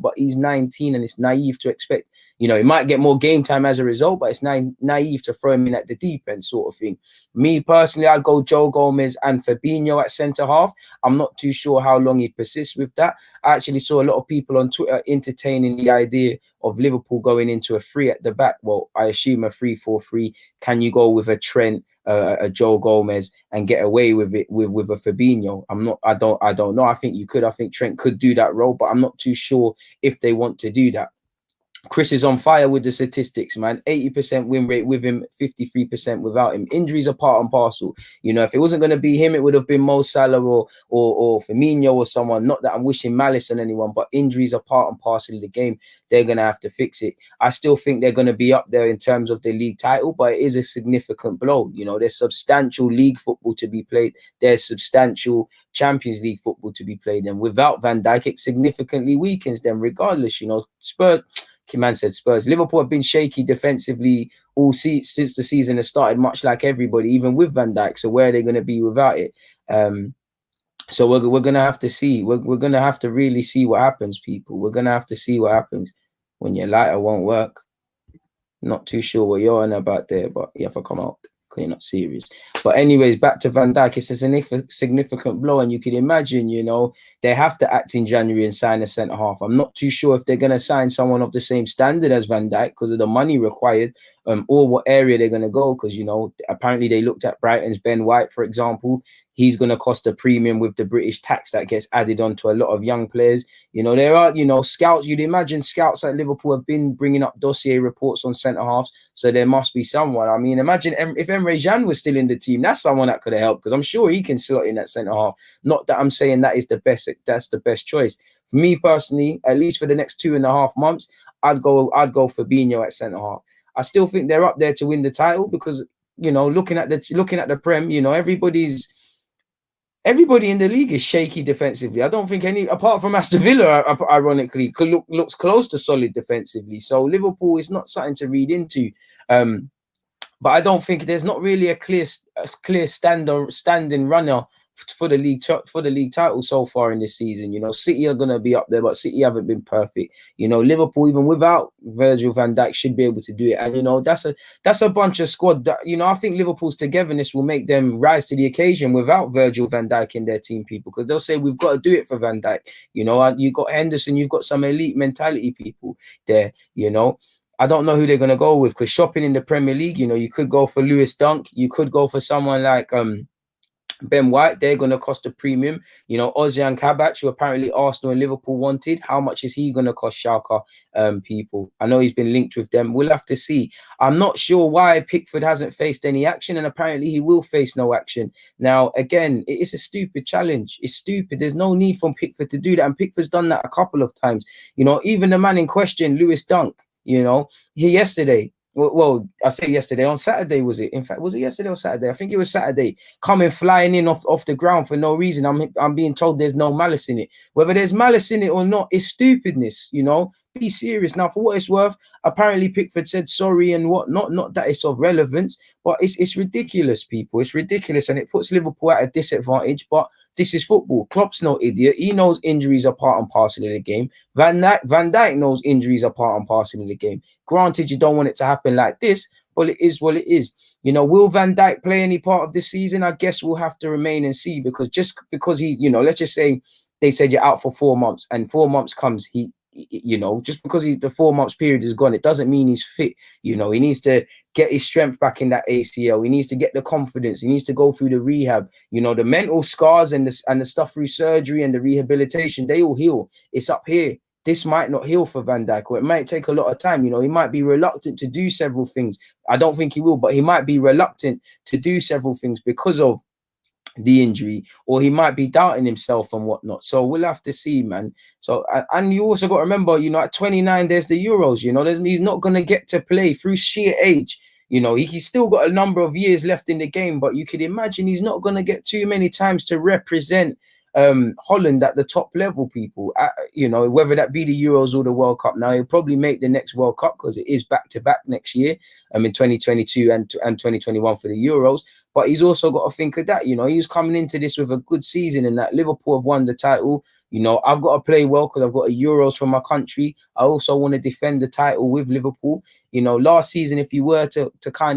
but he's 19 and it's naive to expect, he might get more game time as a result, but it's naive to throw him in at the deep end sort of thing. Me personally, I'd go Joe Gomez and Fabinho at centre-half. I'm not too sure how long he persists with that. I actually saw a lot of people on Twitter entertaining the idea of Liverpool going into a 3 at the back. Well, I assume a 3-4-3. Can you go with a Trent, a Joe Gomez, and get away with it with a Fabinho? I don't know. I think you could. I think Trent could do that role, but I'm not too sure if they want to do that. Chris is on fire with the statistics, man. 80% win rate with him, 53% without him. Injuries are part and parcel. If it wasn't going to be him, it would have been Mo Salah or Firmino or someone. Not that I'm wishing malice on anyone, but injuries are part and parcel of the game. They're going to have to fix it. I still think they're going to be up there in terms of the league title, but it is a significant blow. There's substantial league football to be played. There's substantial Champions League football to be played. And without Van Dijk, it significantly weakens them regardless. Spurs... Man said Spurs. Liverpool have been shaky defensively all since the season has started, much like everybody, even with Van Dijk. So where are they going to be without it? So we're going to have to see. We're going to have to really see what happens, people. We're going to have to see what happens when your lighter won't work. Not too sure what you're on about there, but you have to come out. You're not serious. But anyways, back to Van Dijk. It's a significant blow, and you can imagine, they have to act in January and sign a centre-half. I'm not too sure if they're going to sign someone of the same standard as Van Dijk because of the money required, or what area they're going to go, because, apparently they looked at Brighton's Ben White, for example. He's going to cost a premium with the British tax that gets added onto a lot of young players. There are, scouts. You'd imagine scouts at Liverpool have been bringing up dossier reports on centre-halves, so there must be someone. I mean, imagine if Emre Can was still in the team. That's someone that could have helped, because I'm sure he can slot in that centre-half. Not that I'm saying that is the best. That's the best choice. For me personally, at least for the next 2.5 months, I'd go Fabinho at centre-half. I still think they're up there to win the title because, looking at the Prem, everybody in the league is shaky defensively. I don't think any, apart from Aston Villa, ironically, looks close to solid defensively. So Liverpool is not something to read into. But I don't think there's not really a clear standing runner for the league title so far in this season. City are going to be up there, but City haven't been perfect. Liverpool, even without Virgil van Dijk, should be able to do it. And that's a bunch of squad that I think Liverpool's togetherness will make them rise to the occasion without Virgil van Dijk in their team, people, because they'll say we've got to do it for Van Dijk. You've got Henderson, you've got some elite mentality people there. I don't know who they're going to go with, because shopping in the Premier League, you could go for Lewis Dunk, you could go for someone like Ben White. They're going to cost a premium. Ozan Kabak, who apparently Arsenal and Liverpool wanted. How much is he going to cost Schalke people? I know he's been linked with them. We'll have to see. I'm not sure why Pickford hasn't faced any action, and apparently he will face no action. Now, again, it is a stupid challenge. It's stupid. There's no need for Pickford to do that, and Pickford's done that a couple of times. Even the man in question, Lewis Dunk, he yesterday, well, I say yesterday, on Saturday, was it? In fact, was it yesterday or Saturday? I think it was Saturday. Coming flying in off the ground for no reason. I'm being told there's no malice in it. Whether there's malice in it or not, it's stupidness, Be serious. Now, for what it's worth, apparently Pickford said sorry and whatnot. Not that it's of relevance, but it's ridiculous, people. It's ridiculous, and it puts Liverpool at a disadvantage. But this is football. Klopp's no idiot. He knows injuries are part and parcel of the game. Van Dijk knows injuries are part and parcel of the game. Granted, you don't want it to happen like this, but it is what it is. Will Van Dijk play any part of this season? I guess we'll have to remain and see, because just because he, let's just say they said you're out for 4 months, and 4 months comes, just because the 4 months period is gone, it doesn't mean he's fit. He needs to get his strength back in that ACL. He needs to get the confidence. He needs to go through the rehab. The mental scars and the stuff through surgery and the rehabilitation, they all heal. It's up here. This might not heal for Van Dijk, or it might take a lot of time. He might be reluctant to do several things. I don't think he will, but he might be reluctant to do several things because of the injury, or he might be doubting himself and whatnot. So we'll have to see, man. So, and you also got to remember, at 29, there's the Euros. He's not going to get to play through sheer age. He's still got a number of years left in the game, but you could imagine he's not going to get too many times to represent Holland at the top level, people. Whether that be the Euros or the World Cup. Now, he'll probably make the next World Cup because it is back-to-back next year, in 2022 and 2021 for the Euros. But he's also got to think of that. He was coming into this with a good season, and that Liverpool have won the title. You know, I've got to play well because I've got a Euros for my country. I also want to defend the title with Liverpool. You know, last season, if you were to kind of